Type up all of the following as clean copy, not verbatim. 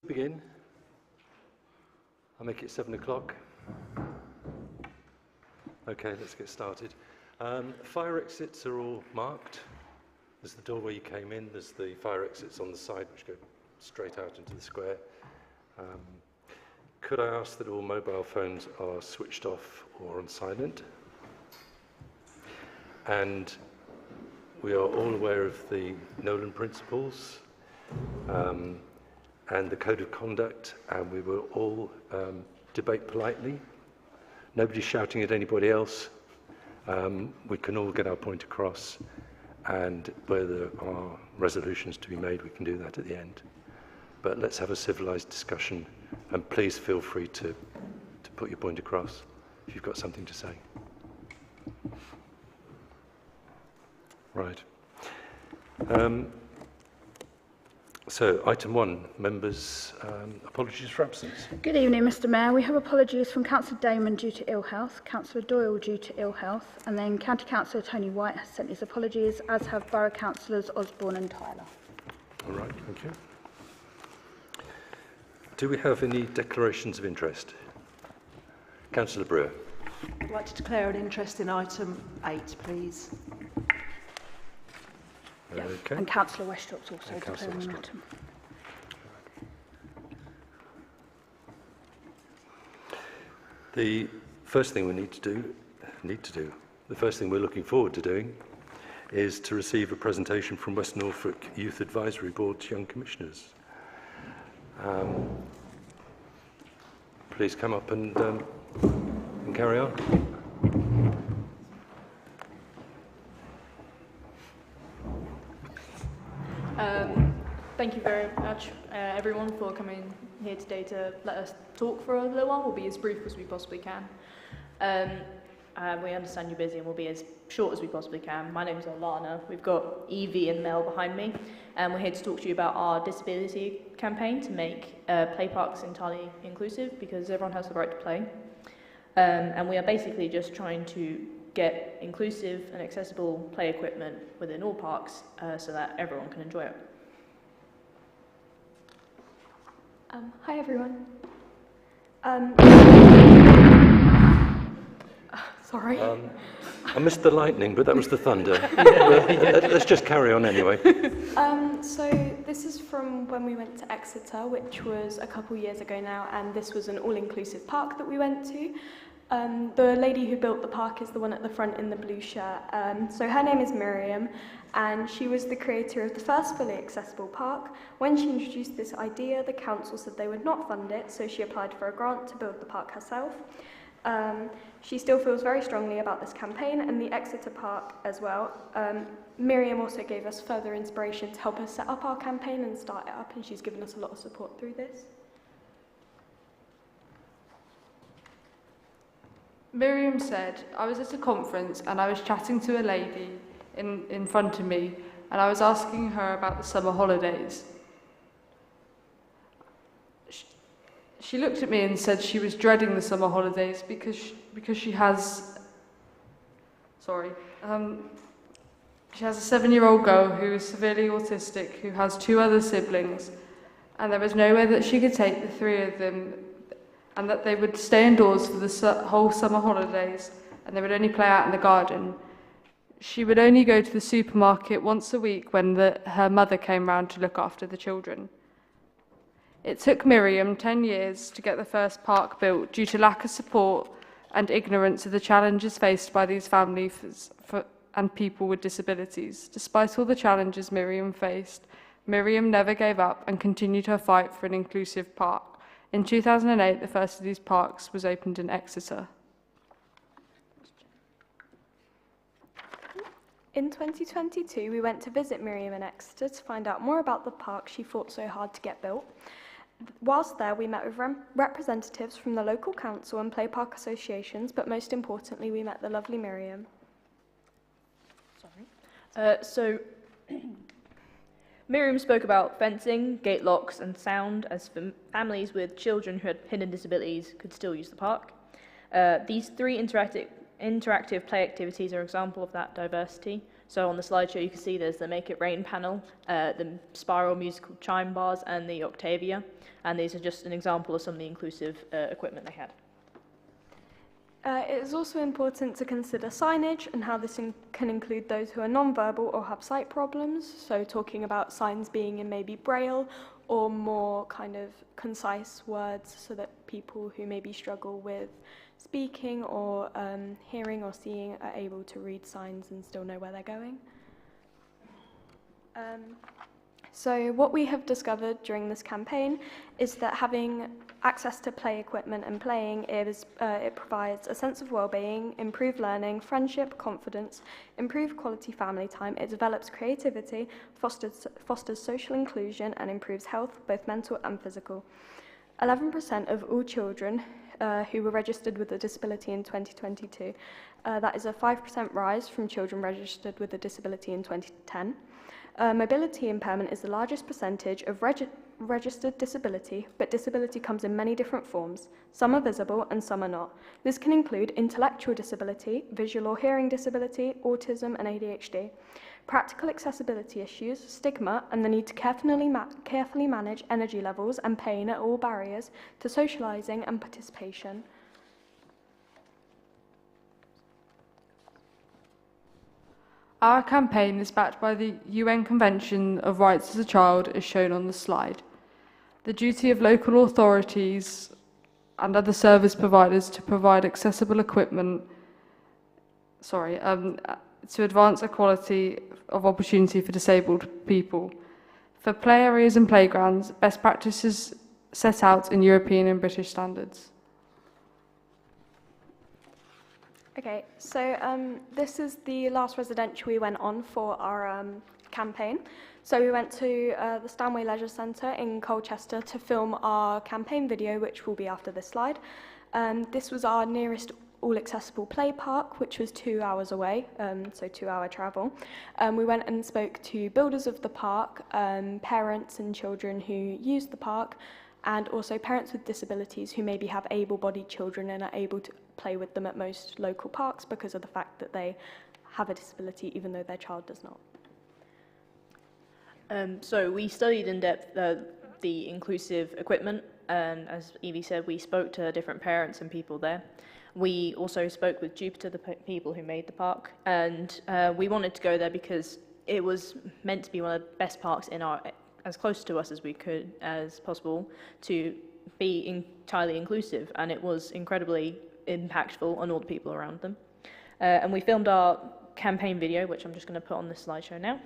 Begin. I'll make it 7 o'clock. Okay, let's get started. Fire exits are all marked. There's the doorway you came in, there's the fire exits on the side which go straight out into the square. Could I ask that all mobile phones are switched off or on silent? And we are all aware of the Nolan principles and the code of conduct, and we will all debate politely. Nobody's shouting at anybody else. We can all get our point across, and where there are resolutions to be made, we can do that at the end. But let's have a civilized discussion, and please feel free to put your point across if you've got something to say. Right. So, item 1, members' apologies for absence. Good evening, Mr Mayor. We have apologies from Councillor Damon due to ill health, Councillor Doyle due to ill health, and then County Councillor Tony White has sent his apologies, as have Borough Councillors Osborne and Tyler. All right, thank you. Do we have any declarations of interest? Councillor Brewer. I'd like to declare an interest in item 8, please. Yeah. Okay. And Councillor Westrop's also declaring an item. The first thing we need to do, the first thing we're looking forward to doing is to receive a presentation from West Norfolk Youth Advisory Board's young commissioners. Please come up and carry on. Thank you very much, everyone, for coming here today to let us talk for a little while. We'll be as brief as we possibly can. We understand you're busy and we'll be as short as we possibly can. My name is Alana. We've got Evie and Mel behind me, and we're here to talk to you about our disability campaign to make play parks entirely inclusive, because everyone has the right to play. And we are basically just trying to get inclusive and accessible play equipment within all parks so that everyone can enjoy it. Hi everyone. Sorry. I missed the lightning, but that was the thunder. Let's just carry on anyway. So this is from when we went to Exeter, which was a couple years ago now, and this was an all-inclusive park that we went to. The lady who built the park is the one at the front in the blue shirt. So her name is Miriam, and she was the creator of the first fully accessible park. When she introduced this idea, the council said they would not fund it, so she applied for a grant to build the park herself. She still feels very strongly about this campaign and the Exeter Park as well. Miriam also gave us further inspiration to help us set up our campaign and start it up, and she's given us a lot of support through this. Miriam said, I was at a conference and I was chatting to a lady in front of me, and I was asking her about the summer holidays. She looked at me and said she was dreading the summer holidays because she has a 7-year-old girl who is severely autistic, who has 2 other siblings, and there was nowhere that she could take the 3 of them, and that they would stay indoors for the whole summer holidays, and they would only play out in the garden. She would only go to the supermarket once a week when her mother came round to look after the children. It took Miriam 10 years to get the first park built due to lack of support and ignorance of the challenges faced by these families and people with disabilities. Despite all the challenges Miriam faced, Miriam never gave up and continued her fight for an inclusive park. In 2008, the first of these parks was opened in Exeter. In 2022, we went to visit Miriam in Exeter to find out more about the park she fought so hard to get built. Whilst there, we met with representatives from the local council and play park associations, but most importantly, we met the lovely Miriam. So Miriam spoke about fencing, gate locks and sound as families with children who had hidden disabilities could still use the park. These 3 interactive play activities are an example of that diversity. So on the slideshow you can see there's the Make It Rain panel, the spiral musical chime bars and the Octavia, and these are just an example of some of the inclusive equipment they had. It is also important to consider signage and how this can include those who are non-verbal or have sight problems, so talking about signs being in maybe braille or more kind of concise words so that people who maybe struggle with speaking or hearing or seeing are able to read signs and still know where they're going. So what we have discovered during this campaign is that having access to play equipment and playing, it provides a sense of well-being, improved learning, friendship, confidence, improved quality family time, it develops creativity, fosters social inclusion and improves health, both mental and physical. 11% of all children who were registered with a disability in 2022, that is a 5% rise from children registered with a disability in 2010. Mobility impairment is the largest percentage of registered disability, but disability comes in many different forms. Some are visible and some are not. This can include intellectual disability, visual or hearing disability, autism and ADHD, practical accessibility issues, stigma, and the need to carefully manage energy levels and pain are all barriers to socialising and participation. Our campaign is backed by the UN Convention of Rights of the Child as shown on the slide. The duty of local authorities and other service providers to provide accessible equipment, to advance equality of opportunity for disabled people. For play areas and playgrounds, best practices set out in European and British standards. Okay, so this is the last residential we went on for our campaign. So we went to the Stanway Leisure Centre in Colchester to film our campaign video, which will be after this slide. This was our nearest all-accessible play park, which was 2 hours away, so 2-hour travel. We went and spoke to builders of the park, parents and children who use the park, and also parents with disabilities who maybe have able-bodied children and are able to play with them at most local parks because of the fact that they have a disability even though their child does not. So we studied in depth the inclusive equipment, and as Evie said, we spoke to different parents and people there. We also spoke with Jupiter, the people who made the park, and we wanted to go there because it was meant to be one of the best parks in our, as close to us as we could as possible, to be entirely inclusive, and it was incredibly impactful on all the people around them. And we filmed our campaign video, which I'm just going to put on this slideshow now.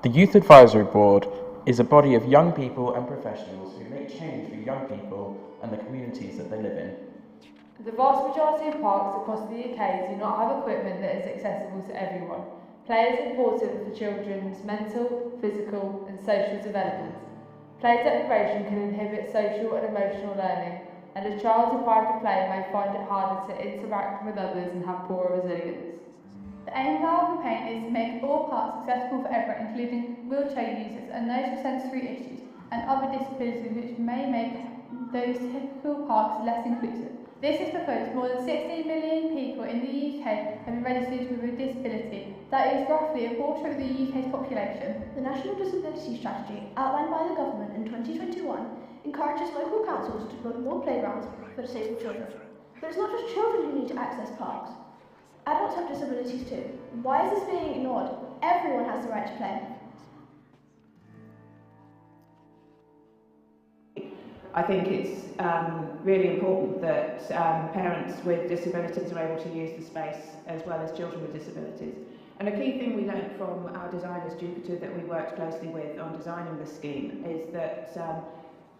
The Youth Advisory Board is a body of young people and professionals who make change for young people and the communities that they live in. The vast majority of parks across the UK do not have equipment that is accessible to everyone. Play is important for children's mental, physical and social development. Play deprivation can inhibit social and emotional learning, and a child deprived of play may find it harder to interact with others and have poorer resilience. The aim of our campaign is to make all parks accessible for everyone, including wheelchair users and those with sensory issues and other disabilities which may make those typical parks less inclusive. This is because more than 16 million people in the UK have been registered with a disability. That is roughly a quarter of the UK's population. The National Disability Strategy, outlined by the government in 2021, encourages local councils to build more playgrounds for disabled children. But it's not just children who need to access parks. Adults have disabilities too. Why is this being ignored? Everyone has the right to play. I think it's really important that parents with disabilities are able to use the space as well as children with disabilities. And a key thing we learned from our designers, Jupiter, that we worked closely with on designing the scheme is that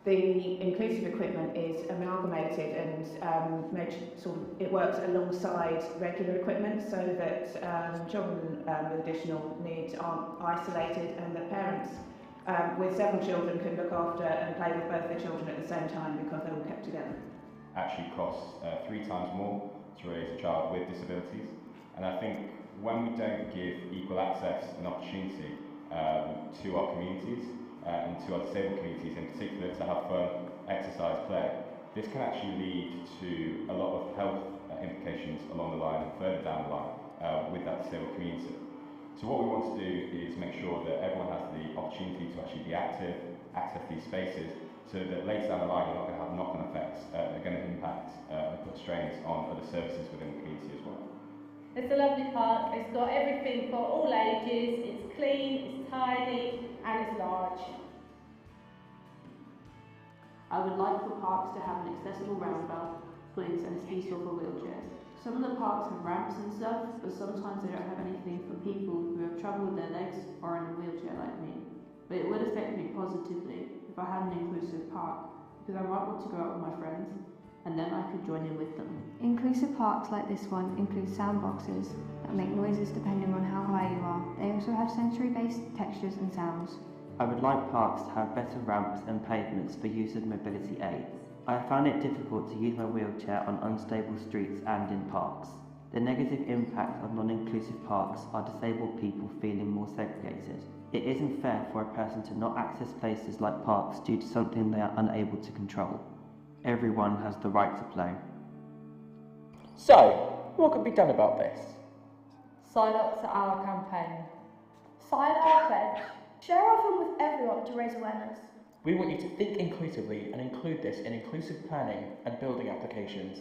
the inclusive equipment is amalgamated and it works alongside regular equipment so that children with additional needs aren't isolated, and the parents with several children can look after and play with both their children at the same time because they're all kept together. Actually costs 3 times more to raise a child with disabilities, and I think when we don't give equal access and opportunity to our communities and to our disabled communities in particular to have fun, exercise, play, this can actually lead to a lot of health implications along the line and further down the line. with that disabled community. So what we want to do is make sure that everyone has the opportunity to actually be active, access these spaces, so that later down the line you're not going to have knock-on effects that are going to impact and put strains on other services within the community as well. It's a lovely park, it's got everything for all ages, it's clean, it's tidy and it's large. I would like for parks to have an accessible roundabout, please, and it's peaceful for wheelchairs. Some of the parks have ramps and stuff, but sometimes they don't have anything for people who have trouble with their legs or in a wheelchair like me. But it would affect me positively if I had an inclusive park, because I might want to go out with my friends, and then I could join in with them. Inclusive parks like this one include sound boxes that make noises depending on how high you are. They also have sensory-based textures and sounds. I would like parks to have better ramps and pavements for use of mobility aids. I have found it difficult to use my wheelchair on unstable streets and in parks. The negative impact of non-inclusive parks are disabled people feeling more segregated. It isn't fair for a person to not access places like parks due to something they are unable to control. Everyone has the right to play. So, what could be done about this? Sign up to our campaign. Sign our pledge. Share our film with everyone to raise awareness. We want you to think inclusively and include this in inclusive planning and building applications.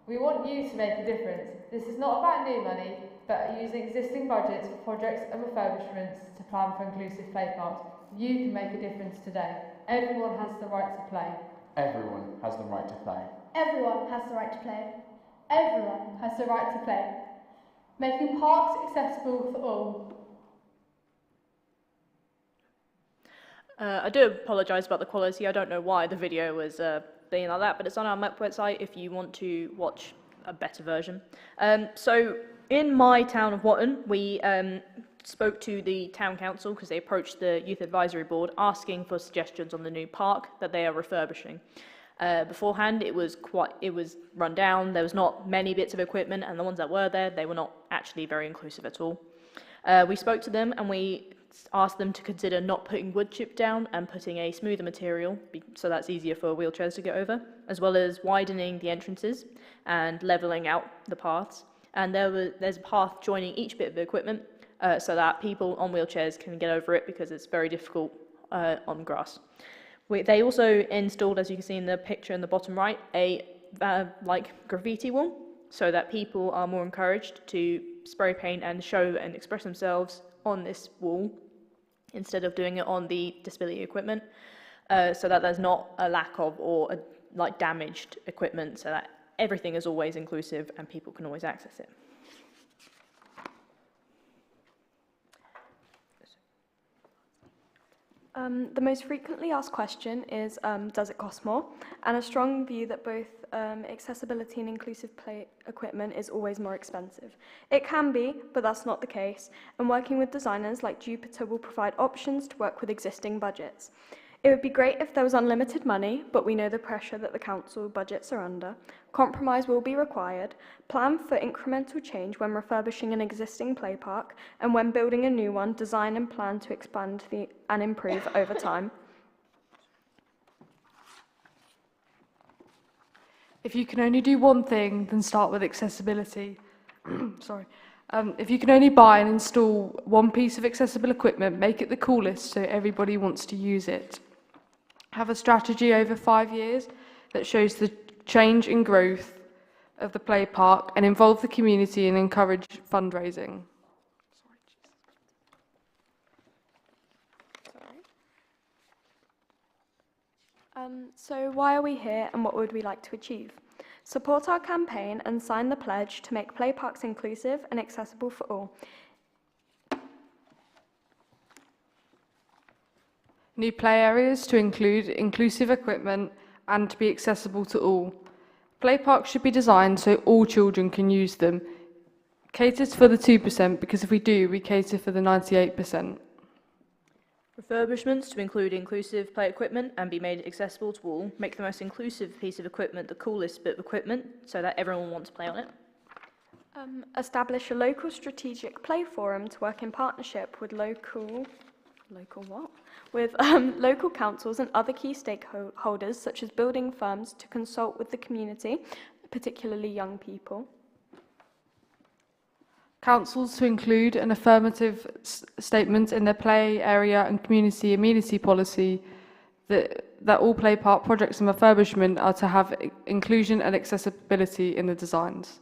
We want you to make a difference. This is not about new money, but using existing budgets for projects and refurbishments to plan for inclusive play parks. You can make a difference today. Everyone has the right to play. Everyone has the right to play. Everyone has the right to play. Everyone has the right to play. Making parks accessible for all. I do apologise about the quality. I don't know why the video was being like that, but it's on our MAP website if you want to watch a better version. So in my town of Watton, we spoke to the town council because they approached the youth advisory board asking for suggestions on the new park that they are refurbishing. Beforehand, it was run down. There was not many bits of equipment, and the ones that were there, they were not actually very inclusive at all. We spoke to them and we asked them to consider not putting wood chip down and putting a smoother material, so that's easier for wheelchairs to get over, as well as widening the entrances and levelling out the paths. And there's a path joining each bit of the equipment so that people on wheelchairs can get over it because it's very difficult on grass. They also installed, as you can see in the picture in the bottom right, a like graffiti wall so that people are more encouraged to spray paint and show and express themselves on this wall instead of doing it on the disability equipment, so that there's not a lack of or like damaged equipment, so that everything is always inclusive and people can always access it. The most frequently asked question is, does it cost more? And a strong view that both accessibility and inclusive play equipment is always more expensive. It can be, but that's not the case, and working with designers like Jupiter will provide options to work with existing budgets. It would be great if there was unlimited money, but we know the pressure that the council budgets are under. Compromise will be required. Plan for incremental change when refurbishing an existing play park, and when building a new one, design and plan to expand and improve over time. If you can only do one thing, then start with accessibility. Sorry. If you can only buy and install one piece of accessible equipment, make it the coolest so everybody wants to use it. Have a strategy over 5 years that shows the change and growth of the play park and involve the community and encourage fundraising. So why are we here and what would we like to achieve? Support our campaign and sign the pledge to make play parks inclusive and accessible for all. New play areas to include inclusive equipment and to be accessible to all. Play parks should be designed so all children can use them. Caters for the 2%, because if we do, we cater for the 98%. Refurbishments to include inclusive play equipment and be made accessible to all. Make the most inclusive piece of equipment the coolest bit of equipment so that everyone wants to play on it. Establish a local strategic play forum to work in partnership with local councils and other key stakeholders such as building firms to consult with the community, particularly young people. Councils to include an affirmative statement in their play area and community amenity policy that all play park projects and refurbishment are to have inclusion and accessibility in the designs.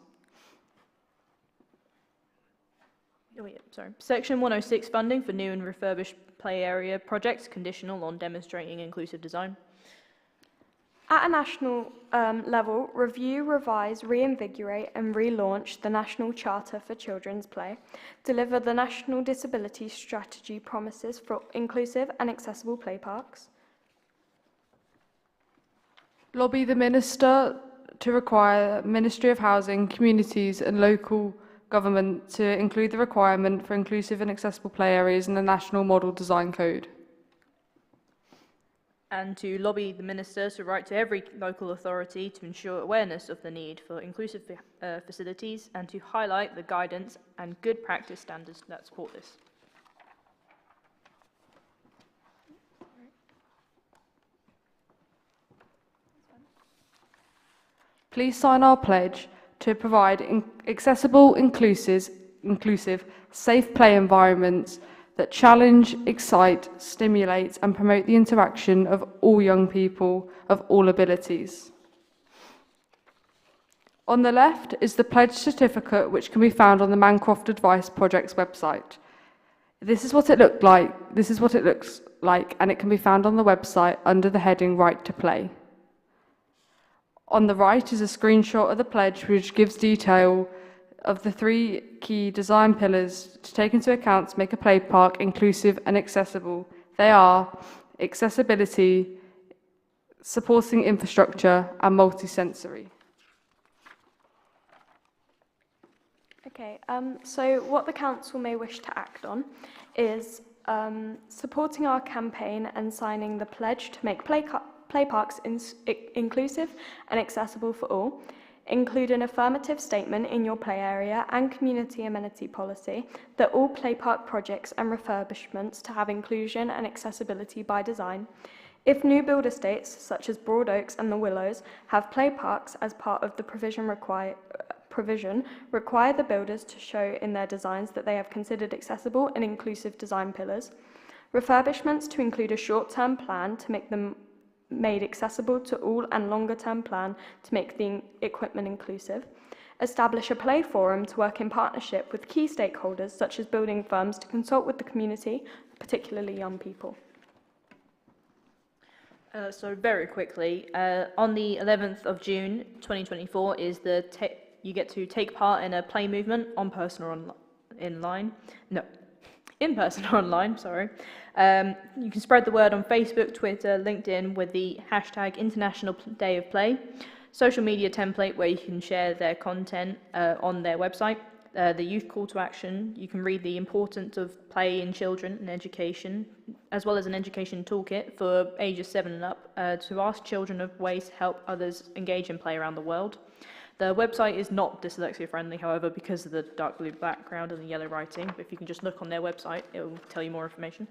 Oh, yeah, sorry. Section 106 funding for new and refurbished play area projects conditional on demonstrating inclusive design. At a national level, review, revise, reinvigorate and relaunch the National Charter for Children's Play, deliver the National Disability Strategy promises for inclusive and accessible play parks. Lobby the Minister to require Ministry of Housing, Communities and Local Government to include the requirement for inclusive and accessible play areas in the National Model Design Code. And to lobby the Minister to write to every local authority to ensure awareness of the need for inclusive facilities and to highlight the guidance and good practice standards that support this. Please sign our pledge to provide accessible, inclusive, safe play environments that challenge, excite, stimulate and promote the interaction of all young people of all abilities. On the left is the pledge certificate, which can be found on the Mancroft Advice Project's website. This is what it looks like, and it can be found on the website under the heading Right to Play. On the right is a screenshot of the pledge, which gives detail of the 3 key design pillars to take into account to make a play park inclusive and accessible. They are accessibility, supporting infrastructure and multisensory. Okay, so what the Council may wish to act on is supporting our campaign and signing the pledge to make play parks inclusive and accessible for all. Include an affirmative statement in your play area and community amenity policy that all play park projects and refurbishments to have inclusion and accessibility by design. If new build estates, such as Broad Oaks and the Willows, have play parks as part of the provision, require the builders to show in their designs that they have considered accessible and inclusive design pillars. Refurbishments to include a short-term plan to make them made accessible to all and longer-term plan to make the equipment inclusive. Establish a play forum to work in partnership with key stakeholders such as building firms to consult with the community, particularly young people. So very quickly, on the 11th of June 2024 is you get to take part in a play movement in person or online, sorry. You can spread the word on Facebook, Twitter, LinkedIn with the hashtag International Day of Play, social media template where you can share their content on their website, the youth call to action. You can read the importance of play in children and education, as well as an education toolkit for ages 7 and up to ask children of ways to help others engage in play around the world. The website is not dyslexia friendly, however, because of the dark blue background and the yellow writing. But if you can just look on their website, it will tell you more information.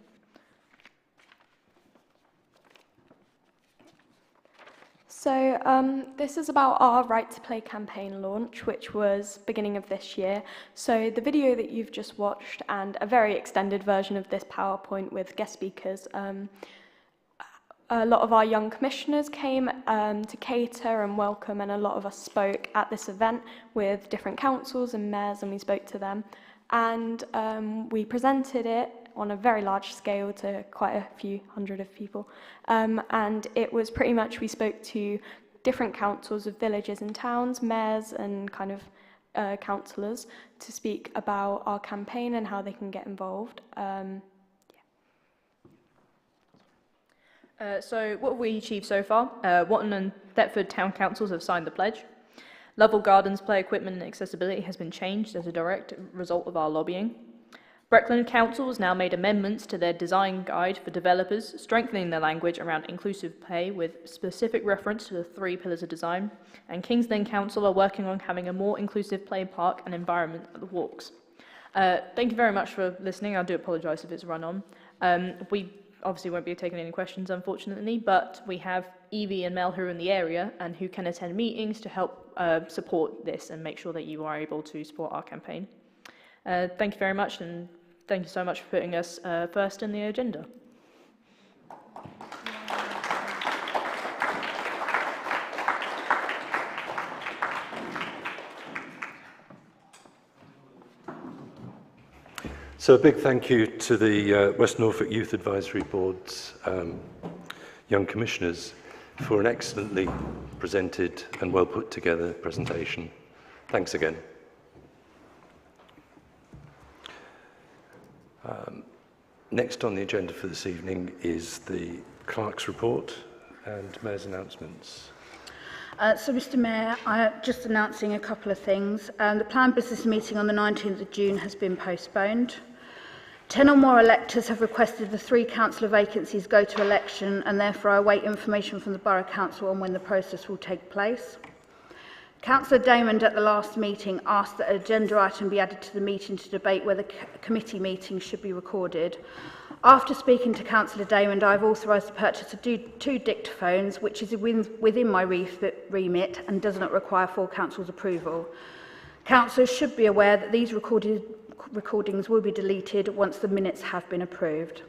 So this is about our Right to Play campaign launch, which was beginning of this year. So the video that you've just watched and a very extended version of this PowerPoint with guest speakers, a lot of our young commissioners came to cater and welcome, and a lot of us spoke at this event with different councils and mayors, and we spoke to them. And we presented it on a very large scale to quite a few hundred of people. And it was pretty much, we spoke to different councils of villages and towns, mayors and kind of councillors to speak about our campaign and how they can get involved. So what have we achieved so far? Watton and Thetford Town Councils have signed the pledge. Lovell Gardens play equipment and accessibility has been changed as a direct result of our lobbying. Breckland Council has now made amendments to their design guide for developers, strengthening their language around inclusive play with specific reference to the 3 pillars of design. And Kings Lynn Council are working on having a more inclusive play park and environment at the walks. Thank you very much for listening. I do apologise if it's run on. We obviously won't be taking any questions, unfortunately, but we have Evie and Mel who are in the area and who can attend meetings to help support this and make sure that you are able to support our campaign. Thank you very much, and thank you so much for putting us first in the agenda. So a big thank you to the West Norfolk Youth Advisory Board's young commissioners for an excellently presented and well put together presentation. Thanks again. Next on the agenda for this evening is the Clerk's report and Mayor's announcements. So, Mr Mayor, I'm just announcing a couple of things. The planned business meeting on the 19th of June has been postponed. 10 or more electors have requested the 3 councillor vacancies go to election, and therefore I await information from the Borough Council on when the process will take place. Councillor Damon at the last meeting asked that an agenda item be added to the meeting to debate whether committee meetings should be recorded. After speaking to Councillor Damon, I have authorised the purchase of 2 dictaphones, which is within my remit and does not require full council's approval. Councillors should be aware that these recordings will be deleted once the minutes have been approved.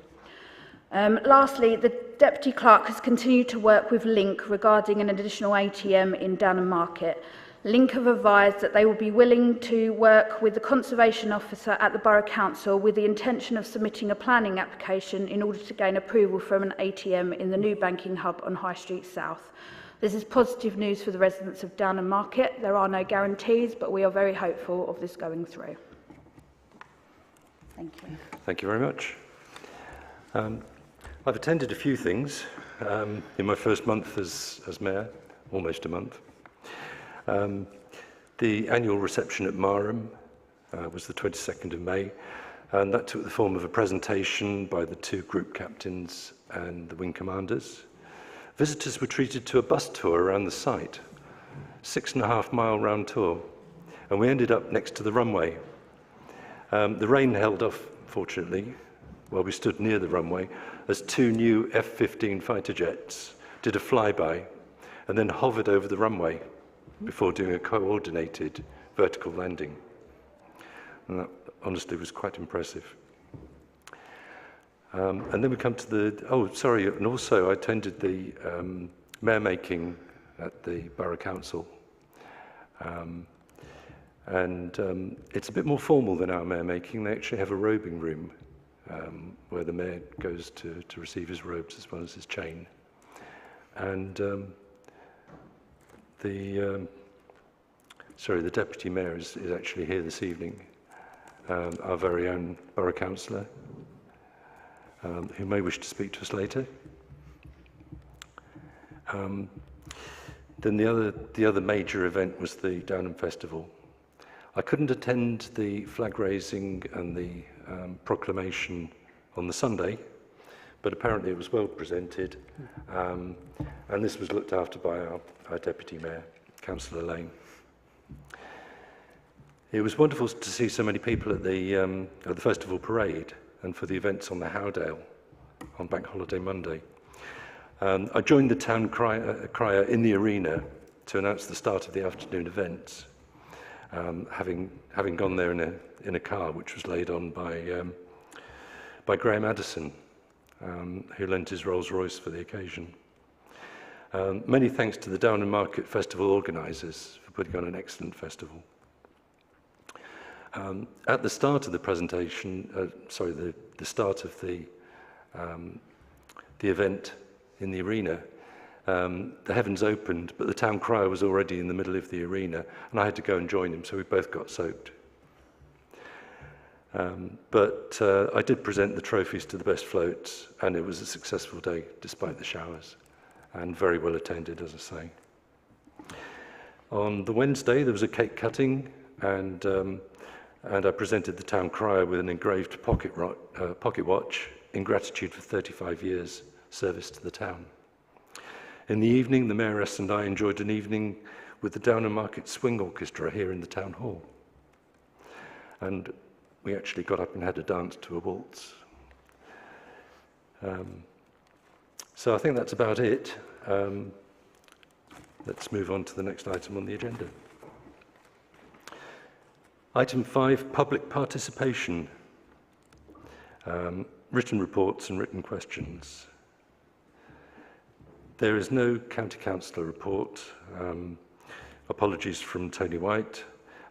Lastly, the Deputy Clerk has continued to work with Link regarding an additional ATM in Downham Market. Link have advised that they will be willing to work with the Conservation Officer at the Borough Council with the intention of submitting a planning application in order to gain approval from an ATM in the new banking hub on High Street South. This is positive news for the residents of Downham Market. There are no guarantees, but we are very hopeful of this going through. Thank you. Thank you very much. I've attended a few things in my first month as Mayor, almost a month. The annual reception at Marham was the 22nd of May, and that took the form of a presentation by the 2 group captains and the wing commanders. Visitors were treated to a bus tour around the site, 6.5-mile round tour, and we ended up next to the runway. The rain held off, fortunately, while we stood near the runway, as 2 new F-15 fighter jets did a flyby and then hovered over the runway before doing a coordinated vertical landing. And that honestly was quite impressive. And then we come to the, and also I attended the mayor making at the Borough Council. It's a bit more formal than our mayor making. They actually have a robing room where the mayor goes to receive his robes as well as his chain. And the deputy mayor is actually here this evening, our very own borough councillor, who may wish to speak to us later. Then the other major event was the Downham Festival. I couldn't attend the flag raising and the proclamation on the Sunday, but apparently it was well presented, and this was looked after by our Deputy Mayor, Councillor Lane. It was wonderful to see so many people at the festival parade and for the events on the Howdale on Bank Holiday Monday. I joined the town crier in the arena to announce the start of the afternoon events, having gone there in a car which was laid on by Graham Addison, who lent his Rolls-Royce for the occasion. Many thanks to the Downham Market Festival organisers for putting on an excellent festival. At the start of the presentation, the start of the event in the arena, the heavens opened, but the town crier was already in the middle of the arena, and I had to go and join him, so we both got soaked. But I did present the trophies to the best floats, and it was a successful day despite the showers, and very well attended, as I say. On the Wednesday, there was a cake cutting, and I presented the town crier with an engraved pocket watch in gratitude for 35 years service to the town. In the evening, the Mayoress and I enjoyed an evening with the Downham Market Swing Orchestra here in the town hall. And we actually got up and had a dance to a waltz. So I think that's about it. Let's move on to the next item on the agenda. Item 5, public participation. Written reports and written questions. There is no county councillor report. Apologies from Tony White.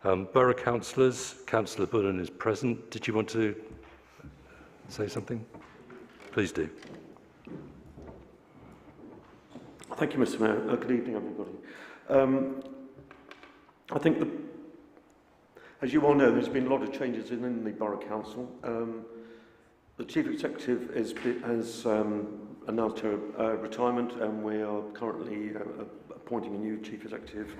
Borough councillors, Councillor Bullen is present. Did you want to say something? Please do. Thank you, Mr. Mayor. Good evening, everybody. I think, as you all know, there's been a lot of changes in the Borough Council. The Chief Executive has announced her retirement, and we are currently appointing a new Chief Executive.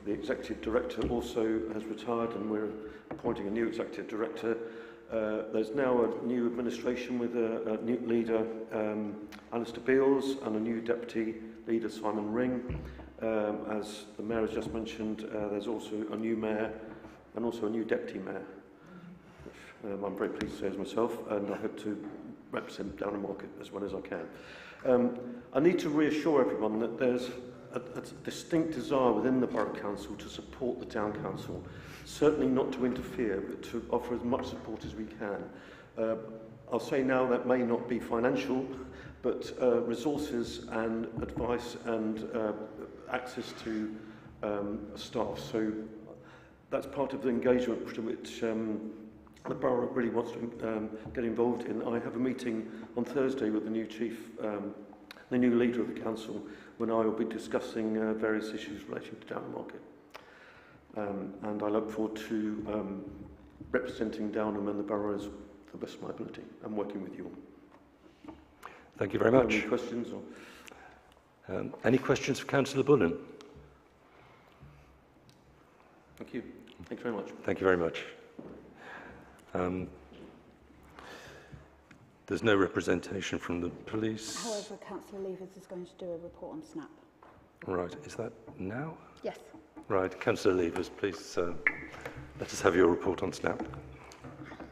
The Executive Director also has retired, and we're appointing a new Executive Director. There's now a new administration with a new leader, Alistair Beals, and a new Deputy Leader, Simon Ring. As the Mayor has just mentioned, there's also a new Mayor and also a new Deputy Mayor, which I'm very pleased to say as myself, and I hope to represent Downham Market as well as I can. I need to reassure everyone that there's a distinct desire within the Borough Council to support the Town Council, certainly not to interfere, but to offer as much support as we can. I'll say now that may not be financial, but resources and advice and access to staff. So that's part of the engagement which the Borough really wants to get involved in. I have a meeting on Thursday with the new the new leader of the council, when I will be discussing various issues relating to Downham Market. And I look forward to representing Downham and the borough to the best of my ability and working with you all. Thank you very much. Any questions? Or? Any questions for Councillor Bullen? Thank you. Thank you very much. Thank you very much. There's no representation from the police. However, Councillor Levers is going to do a report on SNAP. Right, is that now? Yes. Right, Councillor Levers, please let us have your report on SNAP.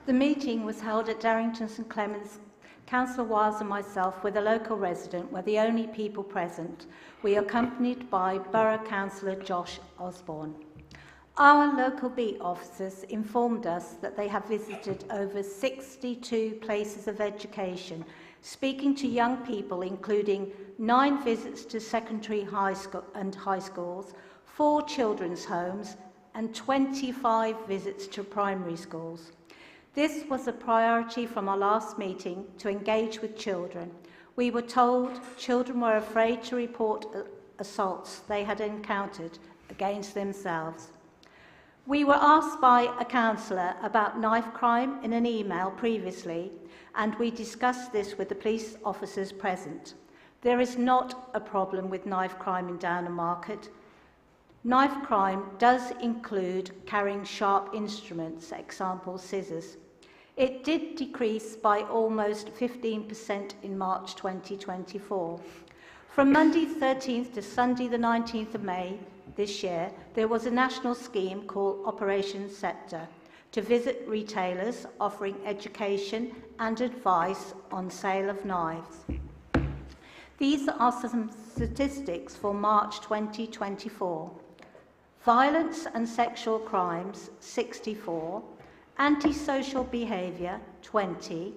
The meeting was held at Darrington St Clements. Councillor Wiles and myself were the local resident, were the only people present. We are accompanied by Borough Councillor Josh Osborne. Our local beat officers informed us that they have visited over 62 places of education, speaking to young people, including 9 visits to secondary high schools, 4 children's homes, and 25 visits to primary schools. This was a priority from our last meeting, to engage with children. We were told children were afraid to report assaults they had encountered against themselves. We were asked by a councillor about knife crime in an email previously, and we discussed this with the police officers present. There is not a problem with knife crime in Downham Market. Knife crime does include carrying sharp instruments, example scissors. It did decrease by almost 15% in March 2024. From Monday 13th to Sunday the 19th of May this year, there was a national scheme called Operation Sceptre to visit retailers offering education and advice on sale of knives. These are some statistics for March 2024. Violence and sexual crimes, 64. Antisocial behaviour, 20.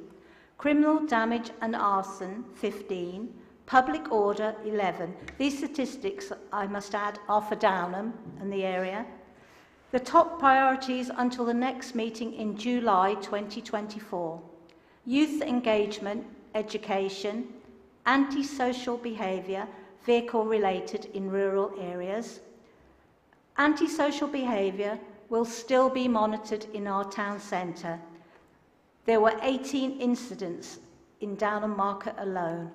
Criminal damage and arson, 15. Public order, 11. These statistics, I must add, are for Downham and the area. The top priorities until the next meeting in July 2024. Youth engagement, education, antisocial behaviour, vehicle-related in rural areas. Antisocial behaviour will still be monitored in our town centre. There were 18 incidents in Downham Market alone.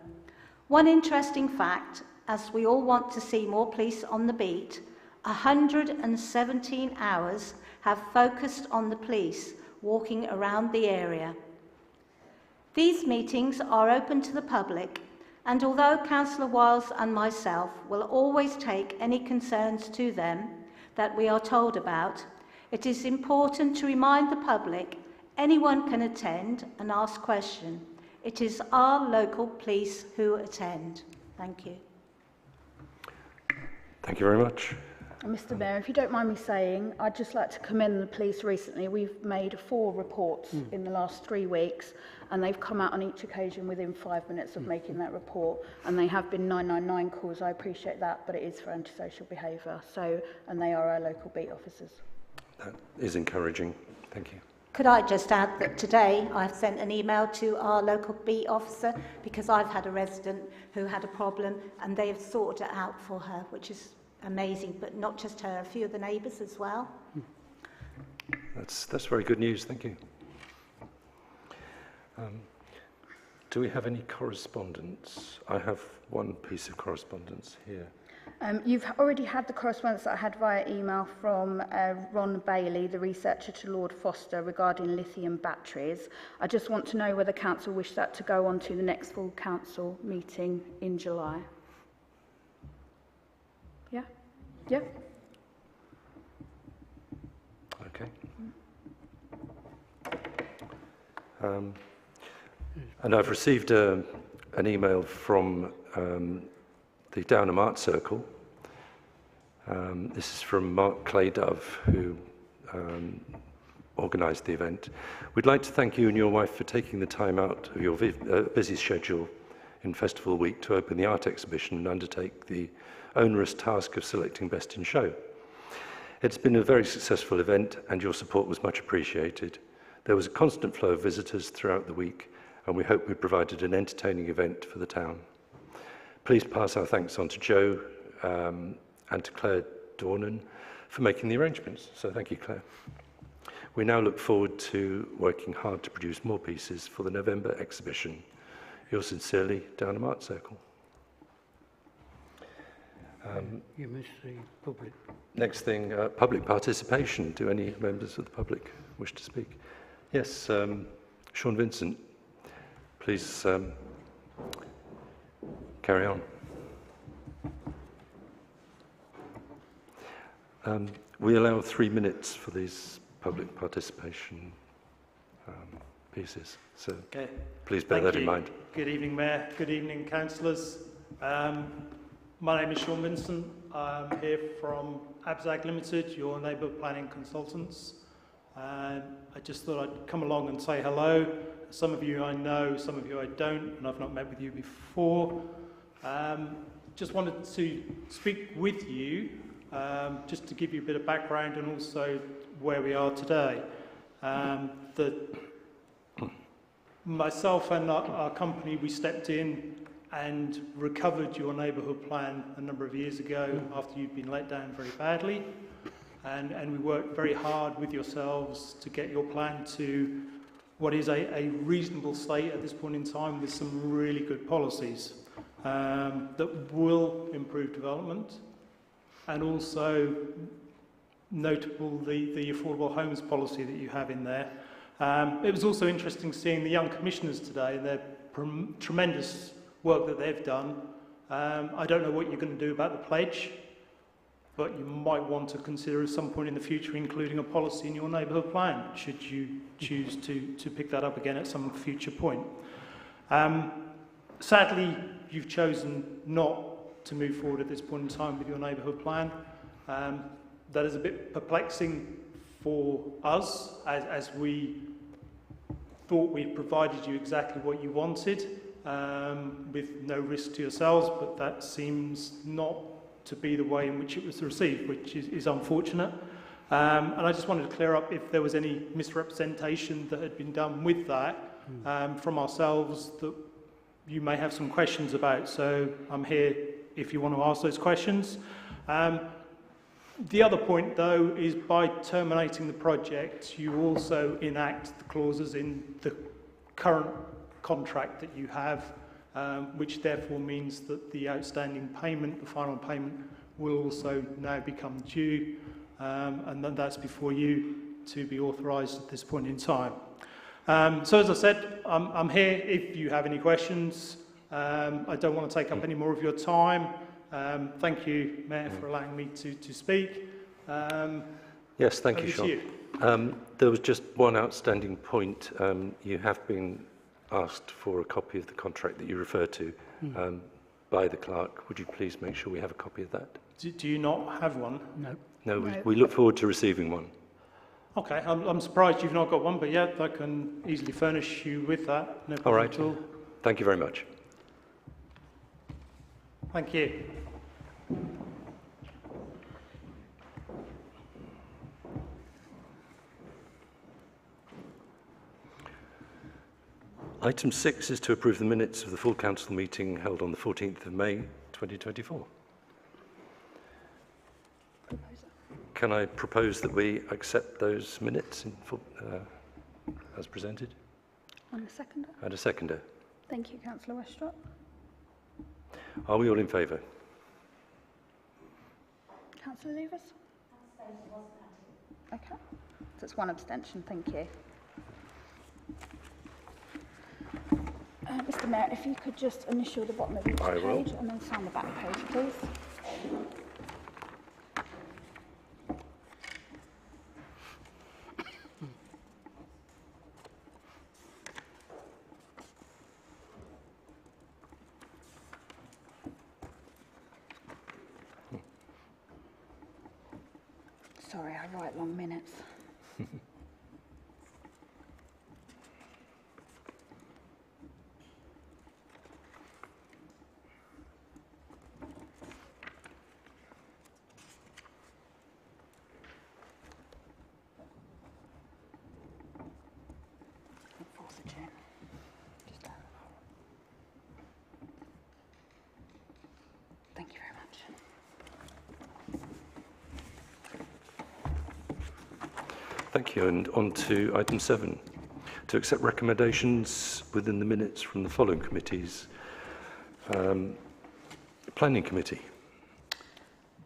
One interesting fact, as we all want to see more police on the beat, 117 hours have focused on the police walking around the area. These meetings are open to the public, and although Councillor Wiles and myself will always take any concerns to them that we are told about, it is important to remind the public anyone can attend and ask questions. It is our local police who attend. Thank you. Thank you very much. Mr. Mayor, if you don't mind me saying, I'd just like to commend the police recently. We've made 4 reports in the last 3 weeks, and they've come out on each occasion within 5 minutes of making that report, and they have been 999 calls. I appreciate that, but it is for antisocial behaviour. So, and they are our local beat officers. That is encouraging. Thank you. Could I just add that today I've sent an email to our local beat officer because I've had a resident who had a problem and they have sorted it out for her, which is amazing, but not just her, a few of the neighbours as well. That's very good news. Thank you. Do we have any correspondence? I have one piece of correspondence here. You've already had the correspondence that I had via email from Ron Bailey, the researcher to Lord Foster, regarding lithium batteries. I just want to know whether Council wish that to go on to the next full Council meeting in July. Yeah? Yeah? Okay. And I've received an email from the Downham Art Circle. This is from Mark Claydove, who organised the event. We'd like to thank you and your wife for taking the time out of your busy schedule in Festival Week to open the art exhibition and undertake the onerous task of selecting Best in Show. It's been a very successful event and your support was much appreciated. There was a constant flow of visitors throughout the week and we hope we provided an entertaining event for the town. Please pass our thanks on to Joe and to Claire Dornan for making the arrangements. So thank you, Claire. We now look forward to working hard to produce more pieces for the November exhibition. Yours sincerely, Downham Art Circle. You missed the public. Next thing, public participation. Do any members of the public wish to speak? Yes, Sean Vincent, please carry on. We allow 3 minutes for these public participation pieces, so okay. Please bear that in mind. Good evening, Mayor. Good evening, councillors. My name is Sean Vincent. I'm here from ABZAG Limited, your neighbourhood planning consultants. I just thought I'd come along and say hello. Some of you I know, some of you I don't, and I've not met with you before. Just wanted to speak with you, just to give you a bit of background and also where we are today. Myself and our company, we stepped in and recovered your neighbourhood plan a number of years ago after you'd been let down very badly. And we worked very hard with yourselves to get your plan to what is a reasonable state at this point in time with some really good policies that will improve development, and also notable the affordable homes policy that you have in there. It was also interesting seeing the young commissioners today and their tremendous work that they've done. I don't know what you're going to do about the pledge, but you might want to consider at some point in the future including a policy in your neighbourhood plan, should you choose to pick that up again at some future point. Sadly, you've chosen not to move forward at this point in time with your neighbourhood plan. That is a bit perplexing for us, as we thought we provided you exactly what you wanted, with no risk to yourselves, but that seems not to be the way in which it was received, which is unfortunate. And I just wanted to clear up if there was any misrepresentation that had been done with that from ourselves that you may have some questions about. So I'm here if you want to ask those questions. The other point, though, is by terminating the project, you also enact the clauses in the current contract that you have, which therefore means that the outstanding payment, the final payment, will also now become due, and then that's before you to be authorised at this point in time. So as I said, I'm here if you have any questions. I don't want to take up any more of your time. Thank you, Mayor, for allowing me to speak. Yes, thank you, Sean. There was just one outstanding point. You have been asked for a copy of the contract that you refer to by the clerk. Would you please make sure we have a copy of that? Do you not have one? No. No, we look forward to receiving one. Okay, I'm surprised you've not got one, but yeah, I can easily furnish you with that. No problem All right. at all. Thank you very much. Thank you. Item 6 is to approve the minutes of the full council meeting held on the 14th of May 2024. Can I propose that we accept those minutes in full, as presented? And a seconder. And a seconder. Thank you, Councillor Westrop. Are we all in favour? Councillor Levers? Okay. So it's one abstention, thank you. Mr Mayor, if you could just initial the bottom of each page and then sign the back page, please. Sorry, I write long minutes. Thank you very much. Thank you. And on to item 7, to accept recommendations within the minutes from the following committees. Planning Committee.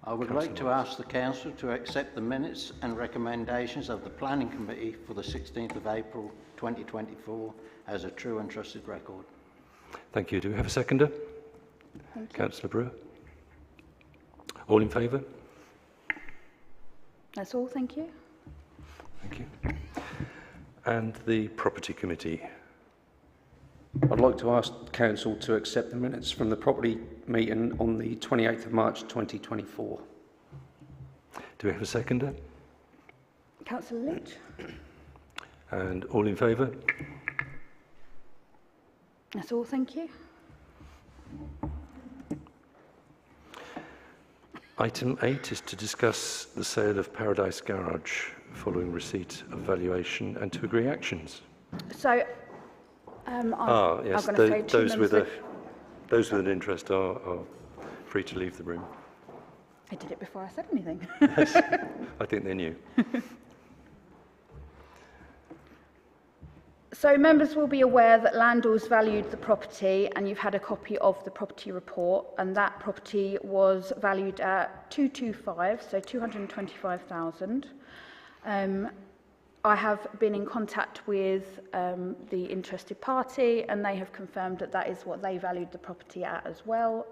I would like to ask the Council to accept the minutes and recommendations of the Planning Committee for the 16th of April 2024 as a true and trusted record. Thank you. Do we have a seconder? Councillor Brewer. All in favour? That's all, thank you. Thank you. And the Property Committee. I'd like to ask Council to accept the minutes from the property meeting on the 28th of March 2024. Do we have a seconder? Councillor Lynch. And all in favour? That's all, thank you. Item 8 is to discuss the sale of Paradise Garage following receipt of valuation and to agree actions. So, yes, I'm going to say those with an interest are free to leave the room. I did it before I said anything. Yes, I think they knew. So members will be aware that Landor's valued the property and you've had a copy of the property report, and that property was valued at 225, so 225,000. I have been in contact with the interested party and they have confirmed that that is what they valued the property at as well.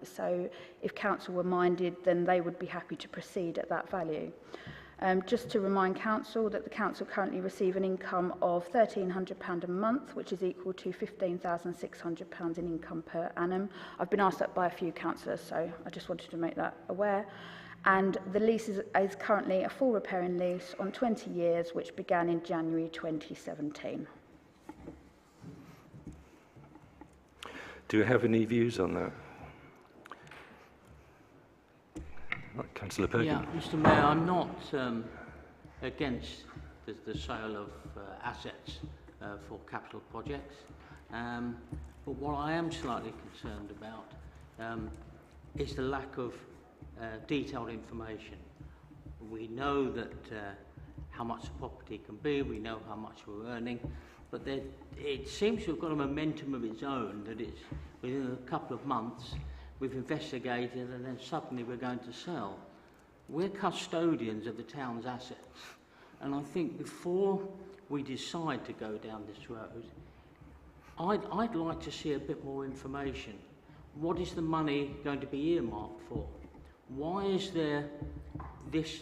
So if council were minded, then they would be happy to proceed at that value. Just to remind council that the council currently receive an income of £1,300 a month, which is equal to £15,600 in income per annum. I've been asked that by a few councillors, so I just wanted to make that aware. And the lease is currently a full repairing lease on 20 years, which began in January 2017. Do you have any views on that? Right, Councillor Perkin. Yeah, Mr Mayor, I'm not against the sale of assets for capital projects, but what I am slightly concerned about is the lack of detailed information. We know that how much the property can be, we know how much we're earning, but it seems to have got a momentum of its own, that it's within a couple of months we've investigated and then suddenly we're going to sell. We're custodians of the town's assets, and I think before we decide to go down this road, I'd like to see a bit more information. What is the money going to be earmarked for? Why is there this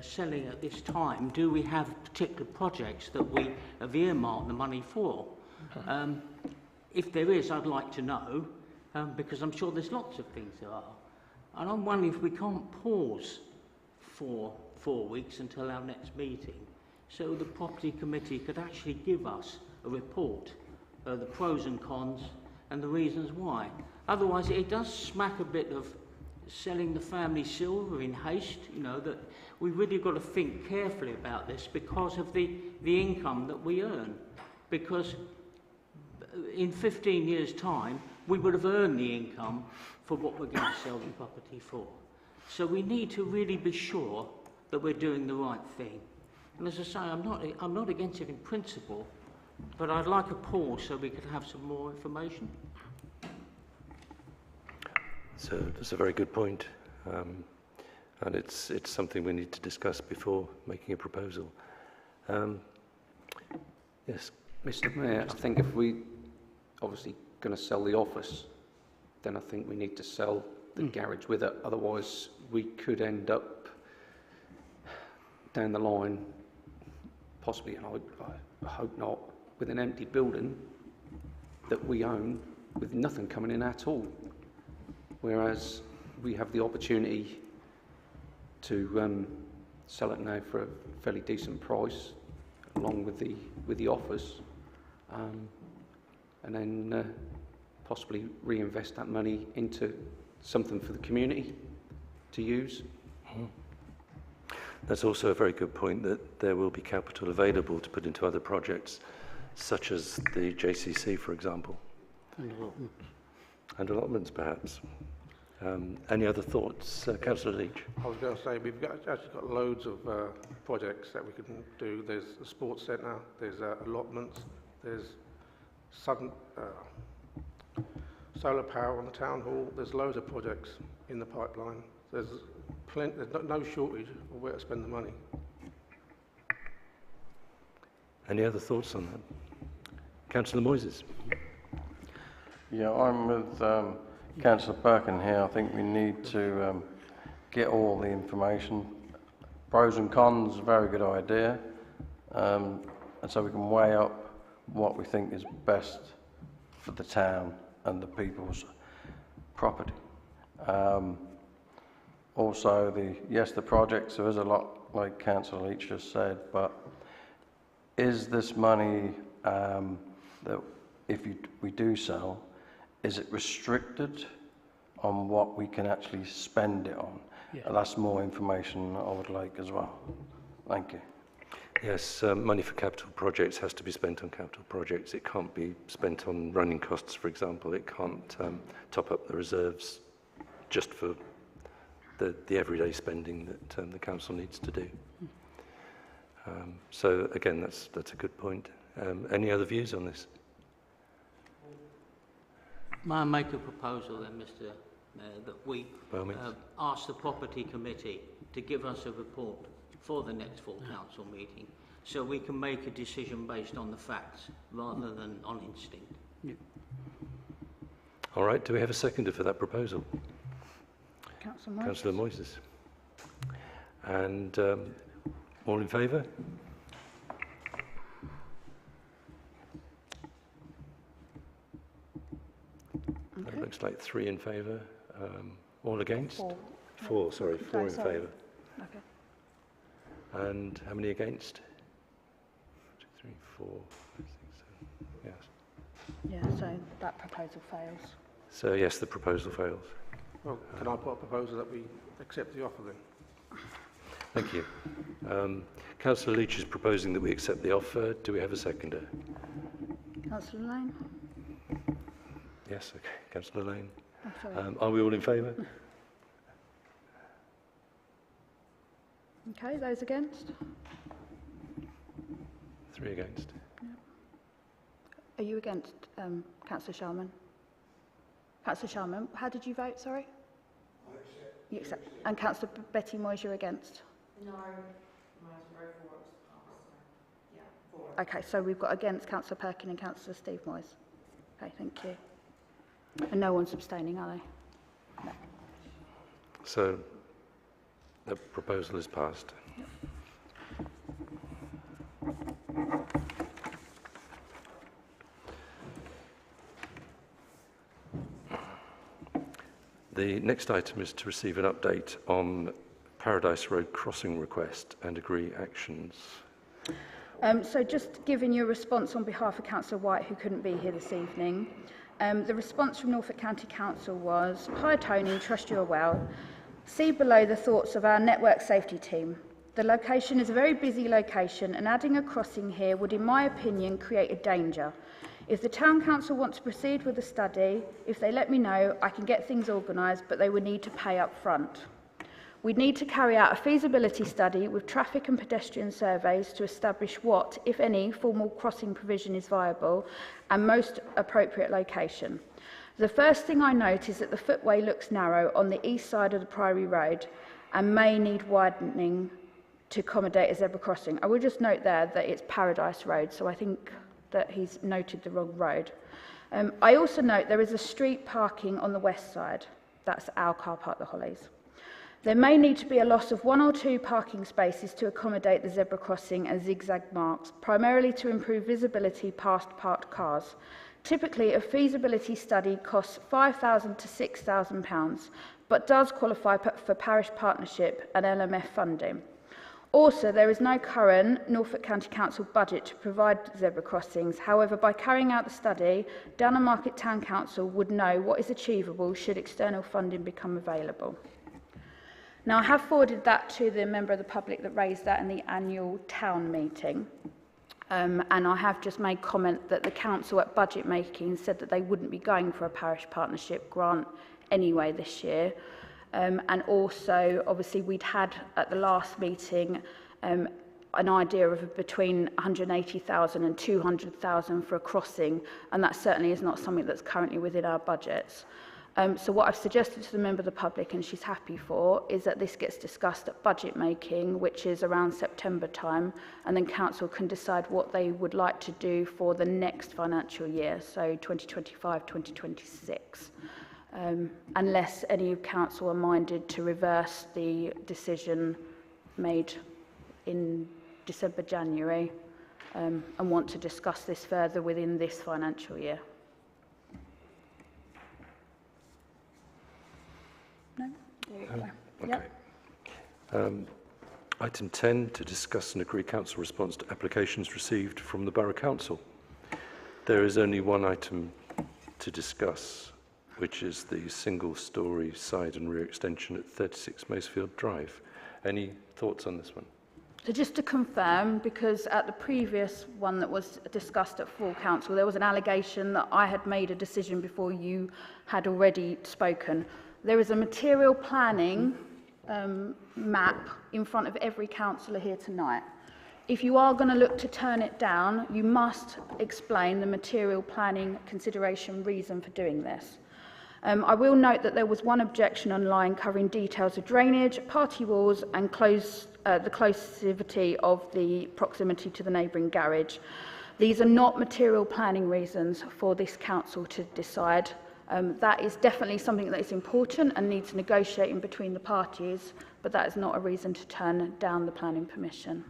selling at this time? Do we have particular projects that we have earmarked the money for? If there is, I'd like to know, because I'm sure there's lots of things there are. And I'm wondering if we can't pause for 4 weeks until our next meeting, so the property committee could actually give us a report of the pros and cons and the reasons why. Otherwise, it does smack a bit of selling the family silver in haste, you know, that we really got to think carefully about this because of the income that we earn. Because in 15 years' time, we would have earned the income for what we're going to sell the property for. So we need to really be sure that we're doing the right thing. And as I say, I'm not against it in principle, but I'd like a pause so we could have some more information. So that's a very good point, and it's something we need to discuss before making a proposal. Yes, Mr. Mayor, I think if we obviously going to sell the office, then I think we need to sell the garage with it. Otherwise, we could end up down the line, possibly, and I hope not, with an empty building that we own with nothing coming in at all. Whereas we have the opportunity to sell it now for a fairly decent price, along with the offers, and then possibly reinvest that money into something for the community to use. That's also a very good point, that there will be capital available to put into other projects, such as the JCC, for example. And allotments, perhaps. Any other thoughts? Councillor Leach. I was going to say, we've actually got loads of projects that we can do. There's a sports centre, there's allotments, there's solar power on the town hall. There's loads of projects in the pipeline. There's no shortage of where to spend the money. Any other thoughts on that? Councillor Moises. Yeah, I'm with Councillor Perkin here. I think we need to get all the information. Pros and cons, a very good idea. And so we can weigh up what we think is best for the town and the people's property. Also, the projects, there is a lot, like Councillor Leach just said, but is this money that if we do sell, is it restricted on what we can actually spend it on? Yeah. That's more information I would like as well. Thank you. Yes, money for capital projects has to be spent on capital projects. It can't be spent on running costs, for example. It can't top up the reserves just for the everyday spending that the council needs to do. So again, that's a good point. Any other views on this? May I make a proposal then, Mr. Mayor, that we ask the property committee to give us a report for the next full council meeting, so we can make a decision based on the facts rather than on instinct. Yeah. All right, do we have a seconder for that proposal? Councillor Moises. And all in favour? Okay. It looks like 3 in favour. All against? 4, sorry, 4 in favour. Okay. And how many against? 2, 3, 4, 5, 6, 7. Yes. Yeah, so that proposal fails. So yes, the proposal fails. Well, can I put a proposal that we accept the offer then? Thank you. Councillor Leach is proposing that we accept the offer. Do we have a seconder? Councillor Lane? Yes, okay. Councillor Lane. I'm sorry. Are we all in favour? Okay, those against? 3 against. Yeah. Are you against, Councillor Sharman? Councillor Sharman, how did you vote, sorry? I accept. You accept. And Councillor Betty Moyes, you're against? No, Okay, so we've got against Councillor Perkin and Councillor Steve Moyes. Okay, thank you. And no one's abstaining, are they? No. So the proposal is passed. Yep. The next item is to receive an update on Paradise Road crossing request and agree actions. So just giving you a response on behalf of Councillor White, who couldn't be here this evening. The response from Norfolk County Council was, "Hi Tony, trust you are well. See below the thoughts of our network safety team. The location is a very busy location and adding a crossing here would, in my opinion, create a danger. If the Town Council want to proceed with the study, if they let me know, I can get things organised, but they would need to pay up front. We'd need to carry out a feasibility study with traffic and pedestrian surveys to establish what, if any, formal crossing provision is viable and most appropriate location. The first thing I note is that the footway looks narrow on the east side of the Priory Road and may need widening to accommodate a zebra crossing." I will just note there that it's Paradise Road, so I think that he's noted the wrong road. I also note there is a street parking on the west side. That's our car park, the Hollies. There may need to be a loss of 1 or 2 parking spaces to accommodate the zebra crossing and zigzag marks, primarily to improve visibility past parked cars. Typically, a feasibility study costs £5,000 to £6,000, but does qualify for parish partnership and LMF funding. Also, there is no current Norfolk County Council budget to provide zebra crossings. However, by carrying out the study, Downham Market Town Council would know what is achievable should external funding become available. Now, I have forwarded that to the member of the public that raised that in the annual town meeting. And I have just made comment that the council at budget making said that they wouldn't be going for a parish partnership grant anyway this year. And also, obviously, we'd had at the last meeting an idea of between 180,000 and 200,000 for a crossing, and that certainly is not something that's currently within our budgets. So what I've suggested to the member of the public, and she's happy for, is that this gets discussed at budget making, which is around September time, and then council can decide what they would like to do for the next financial year, so 2025-2026. Unless any of council are minded to reverse the decision made in December, January, and want to discuss this further within this financial year. No? Okay. Item 10, to discuss and agree council response to applications received from the Borough Council. There is only one item to discuss, which is the single-storey side and rear extension at 36 Macefield Drive. Any thoughts on this one? So just to confirm, because at the previous one that was discussed at full council, there was an allegation that I had made a decision before you had already spoken. There is a material planning map in front of every councillor here tonight. If you are going to look to turn it down, you must explain the material planning consideration reason for doing this. I will note that there was one objection online covering details of drainage, party walls and the closivity of the proximity to the neighbouring garage. These are not material planning reasons for this council to decide. That is definitely something that is important and needs negotiating between the parties, but that is not a reason to turn down the planning permission.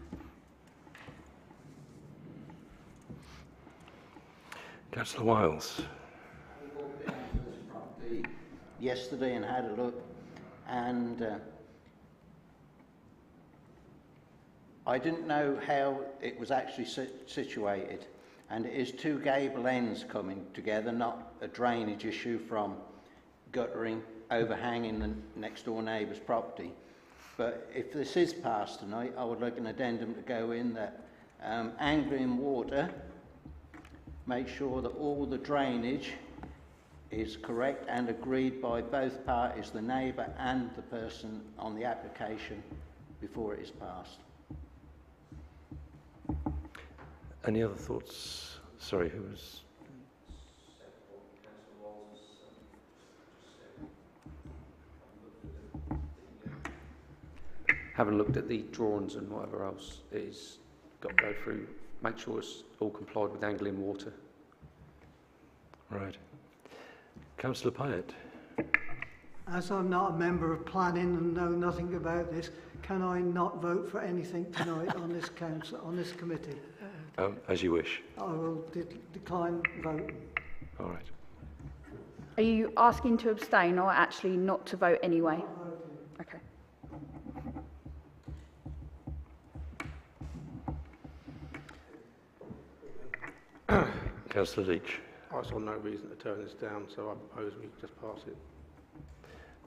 Councillor Wiles. Yesterday and had a look, and I didn't know how it was actually situated, and it is 2 gable ends coming together, not a drainage issue from guttering, overhanging the next door neighbour's property. But if this is passed tonight, I would like an addendum to go in that Anglian Water make sure that all the drainage is correct and agreed by both parties, the neighbour and the person on the application, before it is passed. Any other thoughts? Sorry, who was... Having looked at the drawings and whatever else it is got to go through, make sure it's all complied with Anglian Water. Right. Councillor Pyatt. As I'm not a member of planning and know nothing about this, can I not vote for anything tonight on this council, on this committee? As you wish. I will decline voting. All right. Are you asking to abstain or actually not to vote anyway? Okay. Councillor Leach. I saw no reason to turn this down, so I propose we just pass it.